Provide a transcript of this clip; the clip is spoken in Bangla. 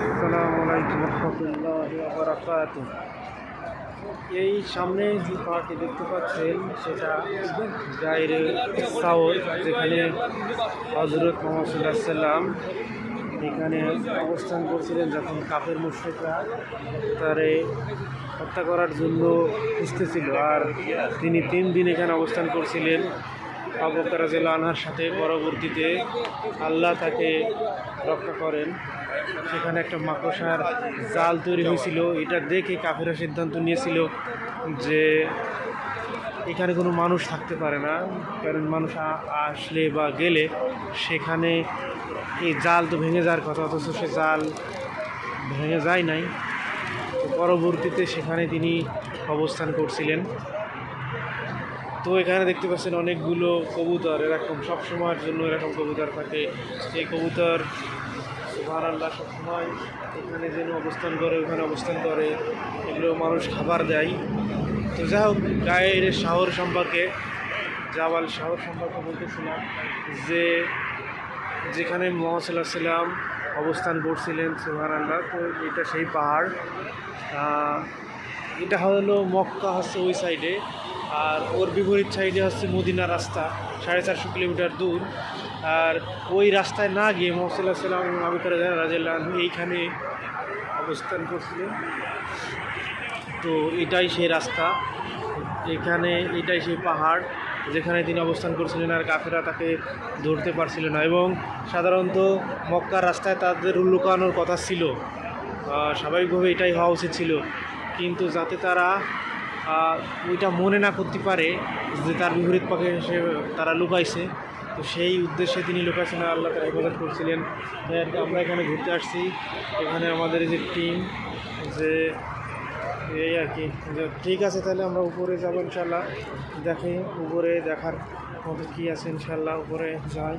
আসসালামু আলাইকুম রহমতুল্লাহি ওয়া বারাকাতুহু। এই সামনে যে পাহাড়টি দেখতে পাচ্ছেন সেটা গায়রে সাওর, যেখানে হযরত মুহাম্মদ সাল্লাল্লাহু আলাইহি সাল্লাম এখানে অবস্থান করছিলেন যখন কাফের মুশরিকরা তারে হত্যা করার জন্য খুঁজতেছিল। আর তিনি 3 দিন এখানে অবস্থান করছিলেন আবু বকর রাদিয়াল্লাহু আনহুর সাথে। পরবর্তীতে আল্লাহ তাকে রক্ষা করেন। সেখানে একটা মাকড়সার জাল তৈরি হয়েছিল। এটা দেখে কাফেররা সিদ্ধান্ত নিয়েছিল যে এখানে কোনো মানুষ থাকতে পারে না, কারণ মানুষ আসলে বা গেলে সেখানে এই জাল তো ভেঙে যাওয়ার কথা, অথচ সে জাল ভেঙে যায় নাই। তো পরবর্তীতে সেখানে তিনি অবস্থান করছিলেন। তো এখানে দেখতে পাচ্ছেন অনেকগুলো কবুতর, এরকম সবসময়ের জন্য এরকম কবুতর থাকে। এই কবুতর সুবহানাল্লাহ সবসময় এখানে যেন অবস্থান করে, ওখানে অবস্থান করে, এগুলো মানুষ খাবার দেয়। তো যাই হোক, গায়ের শহর সম্পর্কে, জাবাল শহর সম্পর্কে বলতেছিলাম যে যেখানে মুহাম্মদ সাল্লাল্লাহু আলাইহি সাল্লাম অবস্থান করছিলেন, সুবহানাল্লাহ। তো এটা সেই পাহাড়, এটা হলো মক্কা হচ্ছে ওই সাইডে, আর ওর বিপরীত সাইডে হচ্ছে মদিনা রাস্তা, 450 কিলোমিটার দূর। আর ওই রাস্তায় না গিয়ে মুহাম্মদ সাল্লাল্লাহু আলাইহি সাল্লাম এবং আবু বকর রাদিয়াল্লাহু আনহু এইখানে অবস্থান করছিলেন। তো এটাই সেই রাস্তা, এটাই সেই পাহাড় যেখানে তিনি অবস্থান করছিলেন। আর কাফেররা তাকে ধরতে পারছিল না, এবং সাধারণত মক্কার রাস্তায় তাদের লুকানোর কথা ছিল, স্বাভাবিকভাবে এটাই হওয়া উচিত ছিল। কিন্তু যাতে তারা ওইটা মনে না করতে পারে যে তার বিপরীত পক্ষে তারা লুকাইছে, তো সেই উদ্দেশ্যে তিনি লুকাইছেন, আল্লাহ তারা হেফাজত করছিলেন। তাই আর কি আমরা এখানে ঘুরতে আসছি। এখানে আমাদের যে টিম, যে এই আর কি। ঠিক আছে, তাহলে আমরা উপরে যাবো ইনশাল্লাহ। দেখে উপরে দেখার মতো কী আছে, ইনশাল্লাহ উপরে যাই।